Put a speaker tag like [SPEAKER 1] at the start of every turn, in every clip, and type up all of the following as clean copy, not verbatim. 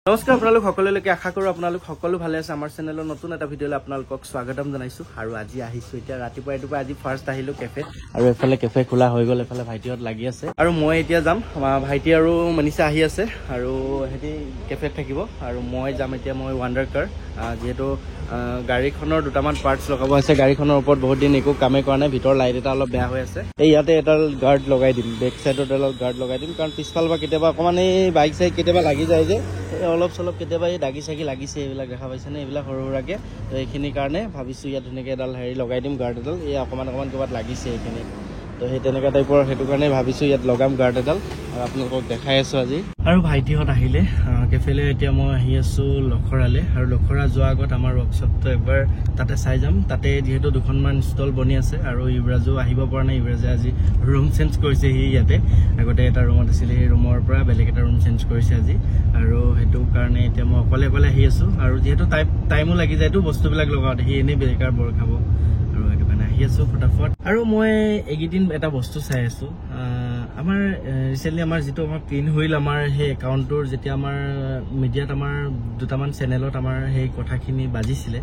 [SPEAKER 1] নমস্কাৰ আপোনালোক সকলোলৈকে আশা কৰো আপোনালোক সকলো ভালে আছে আমাৰ চেনেলৰ নতুন এটা ভিডিঅ'লৈ আপোনালোকক স্বাগতম জনাইছো আৰু আজি আহিছো এতিয়া ৰাতিপুৱা আজি ফাৰ্ষ্ট আহিলো কেফে আৰু এফালে কেফে খোলা হৈ গ'ল এফালে ভাইটিহঁত লাগি আছে আৰু মই এতিয়া যাম ভাইটি আৰু মনিষা আহি আছে আৰু হেতি কেফেত থাকিব আৰু মই যাম এতিয়া মই ৱাণ্ডাৰ কাৰ যেহেতু গাড়ীখনৰ দুটামান পাৰ্টছ লগাব আছে গাড়ীখনৰ ওপৰত বহুত দিন একো কামে কৰা নাই ভিতৰ লাইট এটা অলপ বেয়া হৈ আছে এই ইয়াতে এটা গাৰ্ড লগাই দিম বেক সাইডত অলপ গাৰ্ড লগাই দিম কাৰণ পিছফাল বা কেতিয়াবা অকমান এই বাইক চাইক কেতিয়াবা লাগি যায় যে অলপ চলপ কেতিয়াবা এই দাগি চাগি লাগিছে এইবিলাক দেখা পাইছেনে এইবিলাক সৰু সৰুকে তো এইখিনিৰ কাৰণে ভাবিছো ইয়াত ধুনীয়াকৈ এডাল হেৰি লগাই দিম গাৰ্ড এডাল এই অকমান ক'ৰবাত লাগিছে এইখিনি তো সেই তেনেকুৱা টাইপৰ সেইটো কাৰণে ভাবিছো ইয়াত লগাম গাৰ্ড এডাল আৰু আপোনালোকক দেখাই আছো আজি আৰু ভাইটিহঁত আহিলে কেফেলে এতিয়া মই আহি আছো লখৰালে আৰু লখৰা যোৱাৰ আগত আমাৰ ৱৰ্কশ্বপটো একবাৰ তাতে চাই যাম তাতে যিহেতু দুখনমান ষ্টল বনি আছে আৰু ইব্ৰাজো আহিব পৰা নাই ইব্ৰাজে আজি ৰুম চেঞ্জ কৰিছে সি ইয়াতে আগতে এটা ৰুমত আছিল সেই ৰুমৰ পৰা বেলেগ এটা ৰুম চেঞ্জ কৰিছে আজি আৰু সেইটো কাৰণে এতিয়া মই অকলে আহি আছো আৰু যিহেতু টাইমো লাগি যায়তো বস্তুবিলাক লগাওঁতে সি এনেই বেকাৰ বৰ খাব আৰু সেইটো কাৰণে আহি আছো ফটাফট আৰু মই এইকেইদিন এটা বস্তু চাই আছো আমাৰ ৰিচেণ্টলি আমাৰ যিটো আমাৰ পিন হুইল আমাৰ সেই একাউণ্টটোৰ যেতিয়া আমাৰ মিডিয়াত আমাৰ দুটামান চেনেলত আমাৰ সেই কথাখিনি বাজিছিলে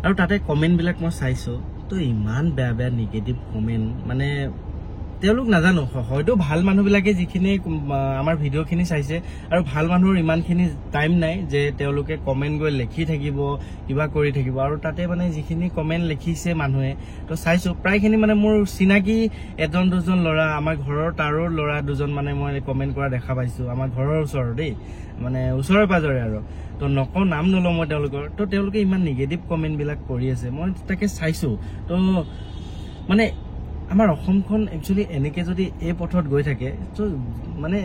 [SPEAKER 1] আৰু তাতে কমেণ্টবিলাক মই চাইছোঁ তো ইমান বেয়া নিগেটিভ কমেণ্ট মানে তেওঁলোক নাজানো হয়তো ভাল মানুহবিলাকে যিখিনি আমাৰ ভিডিঅ'খিনি চাইছে আৰু ভাল মানুহৰ ইমানখিনি টাইম নাই যে তেওঁলোকে কমেণ্ট গৈ লিখি থাকিব কিবা কৰি থাকিব আৰু তাতে মানে যিখিনি কমেণ্ট লিখিছে মানুহে তো চাইছোঁ প্ৰায়খিনি মানে মোৰ চিনাকি এজন দুজন ল'ৰা আমাৰ ঘৰৰ তাৰো ল'ৰা দুজন মানে মই কমেণ্ট কৰা দেখা পাইছোঁ আমাৰ ঘৰৰ ওচৰৰ দেই মানে ওচৰে পাজৰে আৰু তো নকওঁ নাম নলওঁ মই তেওঁলোকৰ তো তেওঁলোকে ইমান নিগেটিভ কমেণ্টবিলাক কৰি আছে মই তাকে চাইছোঁ তো মানে আমাৰ অসমখন একচুৱেলি এনেকৈ যদি এই পথত গৈ থাকে তো মানে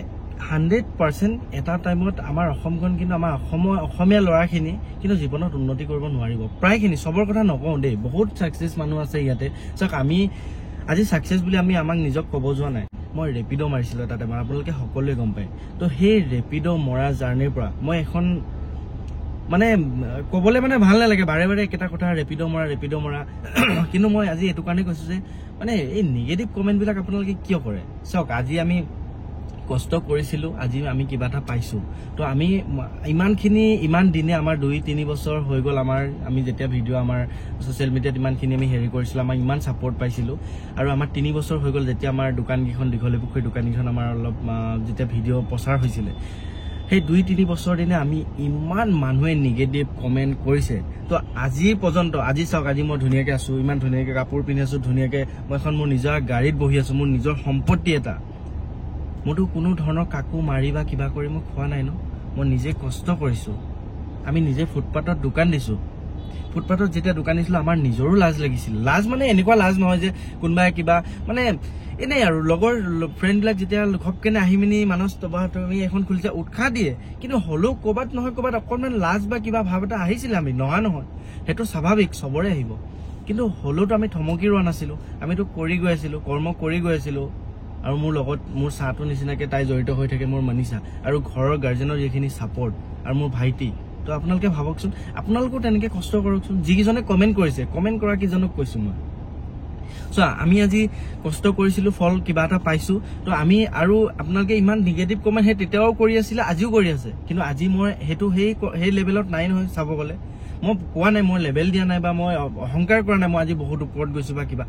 [SPEAKER 1] 100% এটা টাইমত আমাৰ অসমখন কিন্তু আমাৰ অসমীয়া ল'ৰাখিনি কিন্তু জীৱনত উন্নতি কৰিব নোৱাৰিব প্ৰায়খিনি চবৰ কথা নকওঁ দেই বহুত ছাকচেছ মানুহ আছে ইয়াতে চাওক আমি আজি ছাকচেছ বুলি আমাক নিজক ক'ব যোৱা নাই মই ৰেপিড' মাৰিছিলোঁ তাতে আপোনালোকে সকলোৱে গম পায় তো সেই ৰেপিড' মৰা জাৰ্ণিৰ পৰা মই এখন মানে ক'বলৈ মানে ভাল নালাগে বাৰে একেটা কথা ৰেপিড' মৰা কিন্তু মই আজি এইটো কাৰণে কৈছোঁ যে মানে এই নিগেটিভ কমেণ্টবিলাক আপোনালোকে কিয় কৰে চাওক আজি আমি কষ্ট কৰিছিলোঁ আজি আমি কিবা এটা পাইছোঁ তো আমি ইমান দিনে আমাৰ 2-3 বছৰ হৈ গ'ল আমি যেতিয়া ভিডিঅ' আমাৰ ছ'চিয়েল মিডিয়াত ইমানখিনি আমি হেৰি কৰিছিলোঁ আমাৰ ইমান ছাপৰ্ট পাইছিলোঁ আৰু আমাৰ 3 বছৰ হৈ গ'ল যেতিয়া আমাৰ দোকানকেইখন দীঘলী পুখুৰী দোকানকেইখন আমাৰ অলপ যেতিয়া ভিডিঅ' প্ৰচাৰ হৈছিলে সেই 2-3 বছৰ দিনে আমি ইমান মানুহে নিগেটিভ কমেণ্ট কৰিছে তো আজি পৰ্যন্ত আজি চাওক আজি মই ধুনীয়াকৈ আছোঁ ইমান ধুনীয়াকৈ কাপোৰ পিন্ধি আছোঁ ধুনীয়াকৈ মই এখন মোৰ নিজৰ গাড়ীত বহি আছোঁ মোৰ নিজৰ সম্পত্তি এটা মোৰতো কোনো ধৰণৰ কাকো মাৰি বা কিবা কৰি মই খোৱা নাই ন মই নিজে কষ্ট কৰিছোঁ আমি নিজে ফুটপাথত দোকান দিছোঁ ফুটপাথত যেতিয়া দোকান দিছিলোঁ আমাৰ নিজৰো লাজ লাগিছিল লাজ মানে এনেকুৱা লাজ নহয় যে কোনোবাই কিবা মানে এনেই আৰু লগৰ ফ্ৰেণ্ডবিলাক যেতিয়া ঘপকেনে আহি মিনি মানুহ তুমি এখন খুলিছে উৎসাহ দিয়ে কিন্তু হ'লেও ক'ৰবাত নহয় ক'ৰবাত অকণমান লাজ বা কিবা ভাৱ এটা আহিছিলে আমি নহয় সেইটো স্বাভাৱিক চবৰে আহিব কিন্তু হ'লেওতো আমি থমকি ৰোৱা নাছিলোঁ আমিতো কৰি গৈ আছিলোঁ কৰ্ম কৰি গৈ আছিলোঁ আৰু মোৰ লগত মোৰ চাহটো নিচিনাকৈ তাই জড়িত হৈ থাকে মোৰ মনিষা আৰু ঘৰৰ গাৰ্জেনৰ যিখিনি ছাপৰ্ট আৰু মোৰ ভাইটি তো আপোনালোকে ভাবকচোন আপোনালোকেও তেনেকৈ কষ্ট কৰকচোন যিকেইজনে কমেণ্ট কৰিছে কমেণ্ট কৰা কেইজনক কৈছোঁ মই চোৱা আমি আজি কষ্ট কৰিছিলোঁ ফল কিবা এটা পাইছোঁ তো আমি আৰু আপোনালোকে ইমান নিগেটিভ কমেণ্ট সেই তেতিয়াও কৰি আছিলে আজিও কৰি আছে কিন্তু আজি মই সেইটো সেই লেভেলত নাই নহয় চাব গ'লে মই কোৱা নাই মই লেভেল দিয়া নাই বা মই অহংকাৰ কৰা নাই মই আজি বহুত ওপৰত গৈছোঁ বা কিবা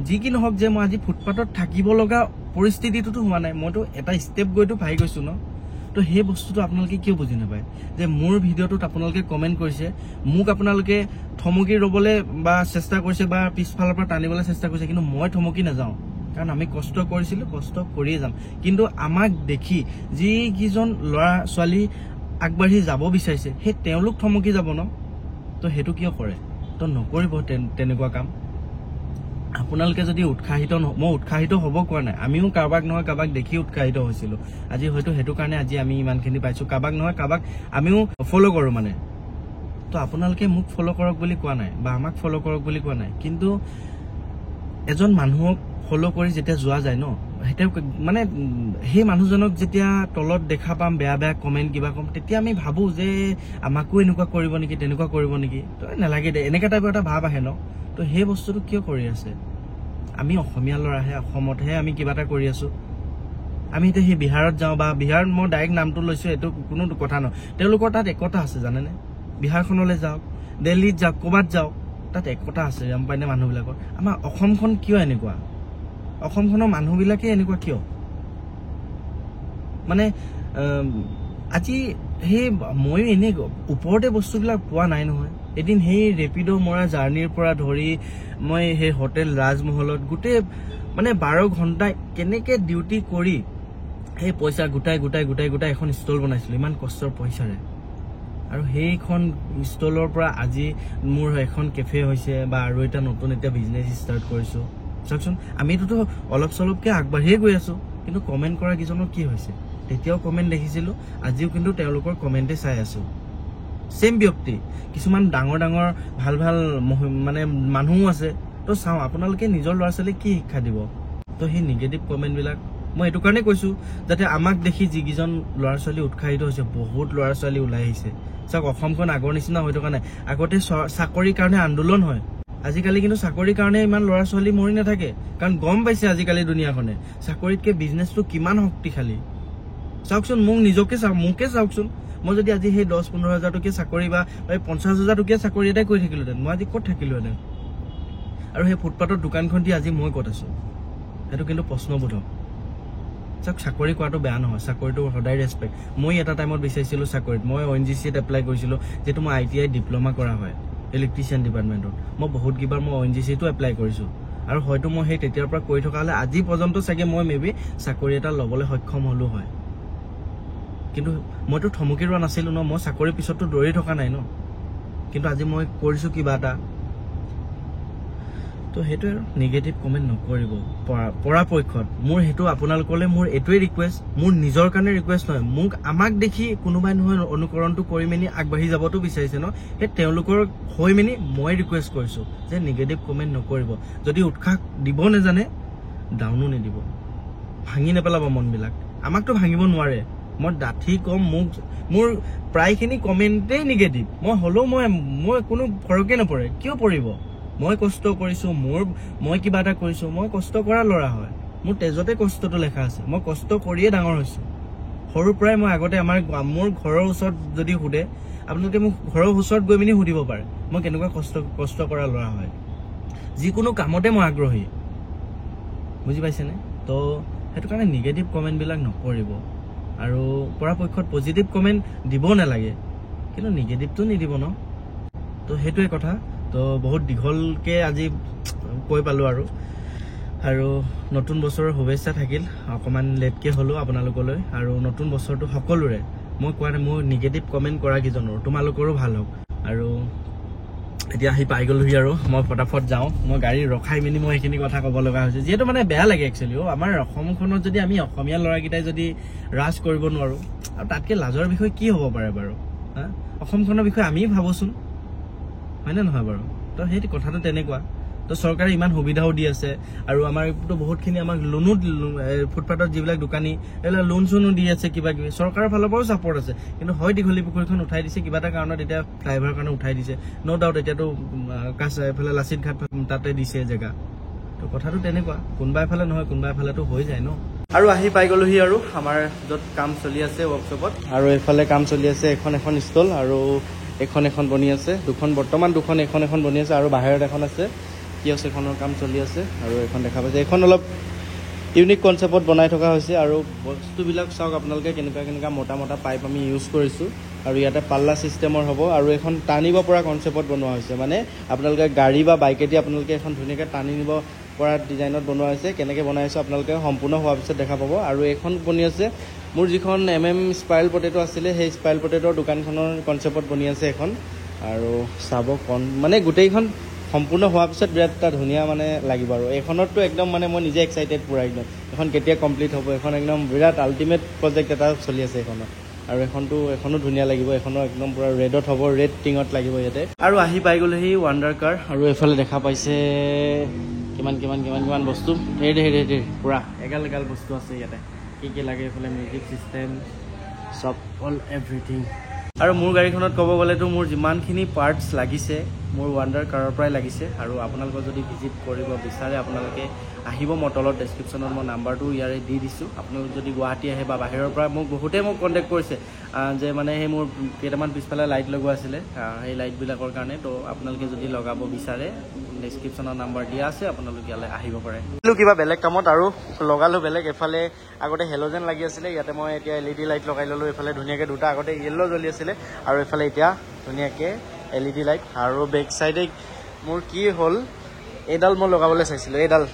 [SPEAKER 1] যি কি নহওক যে মই আজি ফুটপাথত থাকিব লগা পৰিস্থিতিটোতো হোৱা নাই মইতো এটা ষ্টেপ গৈতো পাই গৈছোঁ ন তো সেই বস্তুটো আপোনালোকে কিয় বুজি নাপায় যে মোৰ ভিডিঅ'টোত আপোনালোকে কমেণ্ট কৰিছে মোক আপোনালোকে থমকি ৰ'বলৈ বা চেষ্টা কৰিছে বা পিছফালৰ পৰা টানিবলৈ চেষ্টা কৰিছে কিন্তু মই থমকি নাযাওঁ কাৰণ আমি কষ্ট কৰিছিলোঁ কষ্ট কৰিয়ে যাম কিন্তু আমাক দেখি যিকেইজন ল'ৰা ছোৱালী আগবাঢ়ি যাব বিচাৰিছে সেই তেওঁলোক থমকি যাব ন তো সেইটো কিয় কৰে তো নকৰিব তেনেকুৱা কাম আপোনালোকে যদি মই উৎসাহিত হ'ব কোৱা নাই আমিও কাৰোবাক নহয় কাৰোবাক দেখি উৎসাহিত হৈছিলোঁ আজি হয়তো সেইটো কাৰণে আজি আমি ইমানখিনি পাইছোঁ কাৰোবাক নহয় কাৰোবাক আমিও ফ'ল' কৰোঁ মানে তো আপোনালোকে মোক ফ'ল' কৰক বুলি কোৱা নাই বা আমাক ফ'ল' কৰক বুলি কোৱা নাই কিন্তু এজন মানুহক ফ'ল' কৰি যেতিয়া যোৱা যায় ন সেইটো মানে সেই মানুহজনক যেতিয়া তলত দেখা পাম বেয়া কমেণ্ট কিবা কম তেতিয়া আমি ভাবোঁ যে আমাকো এনেকুৱা কৰিব নেকি তেনেকুৱা কৰিব নেকি তো নালাগে দে এনেকুৱা টাইপৰ এটা ভাৱ আহে ন তো সেই বস্তুটো কিয় কৰি আছে আমি অসমীয়া ল'ৰাহে অসমতহে আমি কিবা এটা কৰি আছোঁ আমি এতিয়া সেই বিহাৰত যাওঁ বা বিহাৰত মই ডাইৰেক্ট নামটো লৈছোঁ, এইটো কোনো কথা নহয়। তেওঁলোকৰ তাত একতা আছে জানেনে? বিহাৰখনলৈ যাওক, দিল্লীত যাওক, ক'ৰবাত যাওক, তাত একতা আছে গম পায়নে মানুহবিলাকৰ। আমাৰ অসমখন কিয় এনেকুৱা? অসমখনৰ মানুহবিলাকে এনেকুৱা কিয়? মানে আজি সেই ময়ো এনেই ওপৰতে বস্তুবিলাক পোৱা নাই নহয়। এদিন সেই ৰেপিড' মৰা জাৰ্ণিৰ পৰা ধৰি মই সেই হোটেল ৰাজমহলত গোটেই মানে 12 ঘণ্টা কেনেকৈ ডিউটি কৰি সেই পইচা গোটাই এখন ষ্টল বনাইছিলোঁ ইমান কষ্টৰ পইচাৰে। আৰু সেইখন ষ্টলৰ পৰা আজি মোৰ এখন কেফে হৈছে বা আৰু এটা নতুন এতিয়া বিজনেছ ষ্টাৰ্ট কৰিছোঁ। চাওকচোন, আমিতোতো অলপ চলপকৈ আগবাঢ়িয়ে গৈ আছোঁ, কিন্তু কমেণ্ট কৰা কেইজনৰ কি হৈছে? তেতিয়াও কমেণ্ট দেখিছিলোঁ, আজিও কিন্তু তেওঁলোকৰ কমেণ্টে চাই আছোঁ। ছেম ব্যক্তি, কিছুমান ডাঙৰ ভাল মানে মানুহো আছে। তো চাওঁ আপোনালোকে নিজৰ ল'ৰা ছোৱালীক কি শিক্ষা দিব? তো সেই নিগেটিভ কমেণ্টবিলাক মই এইটো কাৰণে কৈছোঁ যাতে আমাক দেখি যিকেইজন ল'ৰা ছোৱালী উৎসাহিত হৈছে, বহুত ল'ৰা ছোৱালী ওলাই আহিছে। চাওক, অসমখন আগৰ নিচিনা হৈ থকা নাই। আগতে চাকৰিৰ কাৰণে আন্দোলন হয়, আজিকালি কিন্তু চাকৰিৰ কাৰণে ইমান ল'ৰা ছোৱালী মৰি নাথাকে, কাৰণ গম পাইছে আজিকালি দুনিয়াখনে চাকৰিতকৈ বিজনেছটো কিমান শক্তিশালী। চাওকচোন, মোকে চাওকচোন, মই যদি আজি সেই 10-15 হাজাৰ টকীয়া চাকৰি বা 50 হাজাৰ টকীয়া চাকৰি এটাই কৰি থাকিলোহেঁতেন, মই আজি ক'ত থাকিলোহেঁতেন? আৰু সেই ফুটপাথৰ দোকানখন দি আজি মই ক'ত আছোঁ? সেইটো কিন্তু প্ৰশ্নবোধক। চাওক, চাকৰি কৰাটো বেয়া নহয়, চাকৰিটো সদায় ৰেচপেক্ট। মই এটা টাইমত বিচাৰিছিলোঁ চাকৰিত, মই ONGCত এপ্লাই কৰিছিলোঁ, যিহেতু মই ITI ডিপ্ল'মা কৰা হয় ইলেক্ট্ৰিচিয়ান ডিপাৰ্টমেণ্টত। মই বহুত কিবাৰ মই ONGCতো এপ্লাই কৰিছোঁ, আৰু হয়তো মই সেই তেতিয়াৰ পৰা কৰি থকা হ'লে আজি পৰ্যন্ত চাগে মই মেবি চাকৰি এটা ল'বলৈ সক্ষম হ'লো হয়। কিন্তু মইতো থমকি ৰোৱা নাছিলোঁ ন, মই চাকৰিৰ পিছততো দৌৰি থকা নাই ন, কিন্তু আজি মই কৰিছোঁ কিবা এটা। তো সেইটোৱে আৰু, নিগেটিভ কমেণ্ট নকৰিব পৰাপক্ষত। মোৰ সেইটো আপোনালোকলৈ মোৰ এইটোৱে ৰিকুৱেষ্ট, মোৰ নিজৰ কাৰণে ৰিকুৱেষ্ট নহয়, আমাক দেখি কোনোবাই নহয় অনুকৰণটো কৰি মেলি আগবাঢ়ি যাবতো বিচাৰিছে ন, সেই তেওঁলোকৰ হৈ মেলি মই ৰিকুৱেষ্ট কৰিছোঁ যে নিগেটিভ কমেণ্ট নকৰিব। যদি উৎসাহ দিব নেজানে, ডাউনো নিদিব, ভাঙি নেপেলাব মনবিলাক। আমাকতো ভাঙিব নোৱাৰে। মই ডাঠি কম, মোৰ প্ৰায়খিনি কমেণ্টেই নিগেটিভ। মই হ'লেও মই কোনো ফৰকে নপৰে। কিয় পৰিব? মই কষ্ট কৰিছোঁ, মই কিবা এটা কৰিছোঁ, মই কষ্ট কৰা ল'ৰা হয়, মোৰ তেজতে কষ্টটো লেখা আছে। মই কষ্ট কৰিয়ে ডাঙৰ হৈছোঁ। সৰুৰ পৰাই মই আগতে মোৰ ঘৰৰ ওচৰত যদি সোধে, আপোনালোকে মোক ঘৰৰ ওচৰত গৈ মেলি সুধিব পাৰে, মই কেনেকুৱা কষ্ট কৰা ল'ৰা হয়। যিকোনো কামতে মই আগ্ৰহী, বুজি পাইছেনে? তো সেইটো কাৰণে নিগেটিভ কমেণ্টবিলাক নকৰিব, আৰু পৰাপক্ষত পজিটিভ কমেণ্ট দিব নালাগে, কিন্তু নিগেটিভটো নিদিব ন। তো সেইটোৱে কথা। তো বহুত দীঘলকৈ আজি কৈ পালোঁ আৰু নতুন বছৰৰ শুভেচ্ছা থাকিল। অকণমান লেটকৈ হ'লেও আপোনালোকলৈ, আৰু নতুন বছৰটো সকলোৰে, মই কোৱা নাই, মোৰ নিগেটিভ কমেণ্ট কৰা কেইজনৰ তোমালোকৰো ভাল হওক। আৰু এতিয়া আহি পাই গ'লোহি, আৰু মই ফটাফট যাওঁ। মই গাড়ী ৰখাই মেলি মই সেইখিনি কথা ক'ব লগা হৈছে, যিহেতু মানে বেয়া লাগে একচুৱেলি। আমাৰ অসমখনত যদি আমি অসমীয়া ল'ৰাকেইটাই যদি ৰাজ কৰিব নোৱাৰোঁ, আৰু তাতকৈ লাজৰ বিষয় কি হ'ব পাৰে বাৰু? অসমখনৰ বিষয়ে আমি ভাবোচোন, হয়নে নহয় বাৰু? তো সেই কথাটো তেনেকুৱা। তো চৰকাৰে ইমান সুবিধাও দি আছে, আৰু আমাৰতো বহুতখিনি আমাক লোনো, ফুটপাথত যিবিলাক দোকানী এইবিলাক লোন চোনো দি আছে, কিবা কিবি চৰকাৰৰ ফালৰ পৰাও ছাপৰ্ট আছে। কিন্তু হয়, দীঘলী পুখুৰীখন উঠাই দিছে কিবা এটা কাৰণত, এতিয়া ফ্লাইঅভাৰৰ কাৰণে উঠাই দিছে, ন' ডাউট। এতিয়াতো এইফালে লাচিত ঘাট তাতে দিছে জেগা। তো কথাটো তেনেকুৱা, কোনোবা এফালে নহয় কোনোবা এফালেতো হৈ যায় ন। আৰু আহি পাই গ'লোহি আৰু আমাৰ য'ত কাম চলি আছে ৱৰ্কশ্বপত, আৰু এইফালে কাম চলি আছে এখন ষ্টল, আৰু এখন বনি আছে, বৰ্তমান দুখন, এখন বনি আছে, আৰু বাহিৰত এখন আছে, কিয়ছখনৰ কাম চলি আছে। আৰু এখন দেখা পাইছে, এইখন অলপ ইউনিক কনচেপ্টত বনাই থকা হৈছে, আৰু বস্তুবিলাক চাওক আপোনালোকে কেনেকুৱা মোটা পাইপ আমি ইউজ কৰিছোঁ, আৰু ইয়াতে পাল্লা ছিষ্টেমৰ হ'ব, আৰু এখন টানিব পৰা কনচেপ্টত বনোৱা হৈছে। মানে আপোনালোকে গাড়ী বা বাইকেদি আপোনালোকে এখন ধুনীয়াকৈ টানি নিব পৰা ডিজাইনত বনোৱা হৈছে। কেনেকৈ বনাইছোঁ আপোনালোকে সম্পূৰ্ণ হোৱাৰ পিছত দেখা পাব। আৰু এইখন বনি আছে মোৰ যিখন স্পাইৰেল পটেটো আছিলে, সেই স্পাইৰেল পটেটোৰ দোকানখনৰ কনচেপ্টত বনি আছে এখন। আৰু চাব মানে গোটেইখন সম্পূৰ্ণ হোৱাৰ পিছত বিৰাট এটা ধুনীয়া মানে লাগিব। আৰু এইখনততো একদম মানে মই নিজে এক্সাইটেড পূৰা একদম, এখন কেতিয়া কমপ্লিট হ'ব, এখন একদম বিৰাট আল্টিমেট প্ৰজেক্ট এটা চলি আছে এইখনত। আৰু এখনো ধুনীয়া লাগিব, এখনো একদম পূৰা ৰেডত হ'ব, ৰেড টিঙত লাগিব ইয়াতে। আৰু আহি পাই গ'লেহি ৱাণ্ডাৰ কাৰ, আৰু এইফালে দেখা পাইছে কিমান বস্তু, ধেৰ পূৰা এগাল বস্তু আছে ইয়াতে। কি লাগে এইফালে মিউজিক চিষ্টেম চব, অল এভৰিথিং। আৰু মোৰ গাড়ীখনত ক'ব গ'লেতো মোৰ যিমানখিনি পাৰ্টছ লাগিছে মোৰ ৱাণ্ডাৰ কাৰৰ পৰাই লাগিছে আৰু আপোনালোকে যদি ভিজিট কৰিব বিচাৰে আপোনালোকে আহিব মই তলত ডেছক্ৰিপশ্যনত মই নাম্বাৰটো ইয়াৰে দি দিছোঁ আপোনালোক যদি গুৱাহাটী আহে বা বাহিৰৰ পৰা মোক বহুতেই মোক কণ্টেক্ট কৰিছে যে মানে সেই মোৰ কেইটামান পিছফালে লাইট লগোৱা আছিলে সেই লাইটবিলাকৰ কাৰণে তো আপোনালোকে যদি লগাব বিচাৰে ডেছক্ৰিপশ্যনৰ নাম্বাৰ দিয়া আছে আপোনালোকে ইয়ালৈ আহিব পাৰে কিবা বেলেগ কামত আৰু লগালোঁ বেলেগ এফালে আগতে হেল'জেন লাগি আছিলে ইয়াতে মই এতিয়া LED লাইট লগাই ল'লোঁ এইফালে ধুনীয়াকৈ দুটা আগতে য়েল্ল' জ্বলি আছিলে আৰু এইফালে এতিয়া ধুনীয়াকৈ LED লাইট আৰু বেক চাইডে মোৰ কি হ'ল এইডাল মই লগাবলৈ চাইছিলোঁ এইডাল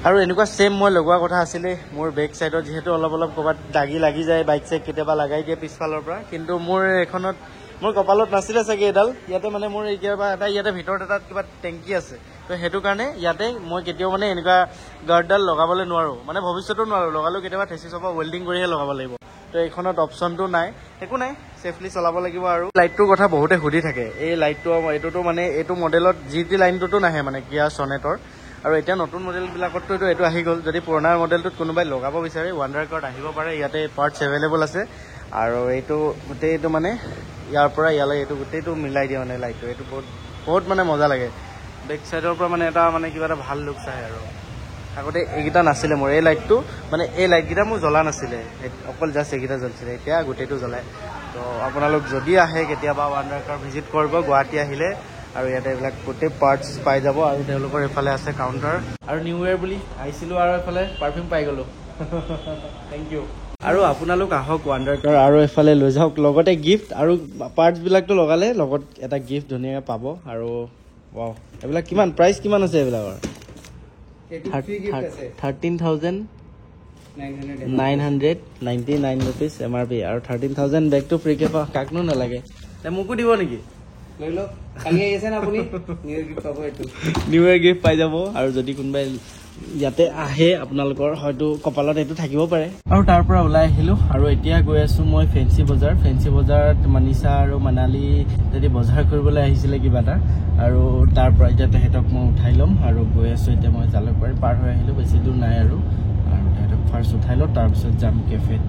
[SPEAKER 1] আৰু এনেকুৱা ছেম মই লগোৱা কথা আছিলে মোৰ বেক চাইডত যিহেতু অলপ ক'ৰবাত দাগি লাগি যায় বাইক চাইক কেতিয়াবা লগাই দিয়ে পিছফালৰ পৰা কিন্তু মোৰ এখনত মোৰ কপালত নাছিলে চাগে এইডাল ইয়াতে মানে মোৰ কিবা এটা ইয়াতে ভিতৰত এটা কিবা টেংকি আছে তো সেইটো কাৰণে ইয়াতে মই কেতিয়াও মানে এনেকুৱা গাৰ্ডডাল লগাবলৈ নোৱাৰোঁ মানে ভৱিষ্যতো নোৱাৰোঁ লগালেও কেতিয়াবা থেচিছৰ পৰা ৱেল্ডিং কৰিহে লগাব লাগিব তো এইখনত অপশ্যনটো নাই একো নাই ছেফলি চলাব লাগিব আৰু লাইটটোৰ কথা বহুতে সুধি থাকে এই লাইটটো এইটোতো মানে এইটো মডেলত GT লাইনটোতো নাহে মানে কিয়া চনেটৰ আৰু এতিয়া নতুন মডেলবিলাকততো এইটো আহি গ'ল যদি পুৰণা মডেলটোত কোনোবাই লগাব বিচাৰে ৱাণ্ডাৰ কাৰ্ড আহিব পাৰে ইয়াতে পাৰ্টছ এভেইলেবল আছে আৰু এইটো গোটেইটো মানে ইয়াৰ পৰা ইয়ালৈ এইটো গোটেইটো মিলাই দিয়ে মানে লাইটটো এইটো বহুত মানে মজা লাগে বেক চাইডৰ পৰা মানে এটা মানে কিবা এটা ভাল লুকছ আহে আৰু আগতে এইকেইটা নাছিলে মোৰ এই লাইটটো মানে এই লাইটকেইটা মোৰ জ্বলা নাছিলে অকল জাষ্ট এইকেইটা জ্বলিছিলে এতিয়া গোটেইটো জ্বলায় তো আপোনালোক যদি আহে কেতিয়াবা ৱাণ্ডাৰ কাৰ্ড ভিজিট কৰিব গুৱাহাটী আহিলে আৰু ইয়াতে এইবিলাক গোটেই পাৰ্টছ পাই যাব আৰু তেওঁলোকৰ এইফালে আছে কাউণ্টাৰ আৰু নিউ ইয়েৰ বুলি আহিছিলোঁ আৰু এইফালে পাৰফিউম পাই গ'লোঁ থেংক ইউ আৰু আপোনালোক আহক ৱাণ্ডাৰ কাৰ্ড আৰু এইফালে লৈ যাওক লগতে গিফ্ট আৰু পাৰ্টছবিলাকতো লগালে লগত এটা গিফ্ট ধুনীয়াকৈ পাব আৰু ৱাও এইবিলাক কিমান প্ৰাইচ কিমান আছে এইবিলাকৰ 13,999 rupees MRP আৰু 13,000 বেগটো ফ্ৰীকে পাওঁ কাকনো নালাগে মোকো দিব নেকি লৈ লওক কালি আহিছে না আপুনি নিউ ইয়েৰ গিফ্ট পাব এইটো নিউ ইয়েৰ গিফ্ট পাই যাব আৰু যদি কোনোবাই ইয়াতে আহে আপোনালোকৰ হয়তো কপালত এইটো থাকিব পাৰে আৰু তাৰ পৰা ওলাই আহিলোঁ আৰু এতিয়া গৈ আছোঁ মই ফেঞ্চি বজাৰত মনীষা আৰু মানালী যদি বজাৰ কৰিবলৈ আহিছিলে কিবা এটা আৰু তাৰ পৰা এতিয়া তেহেঁতক মই উঠাই ল'ম আৰু গৈ আছোঁ এতিয়া মই জালুকবাৰী পাৰ হৈ আহিলোঁ বেছি দূৰ নাই আৰু তেহেঁতক ফাৰ্ষ্ট উঠাই লওঁ তাৰপিছত যাম কেফেত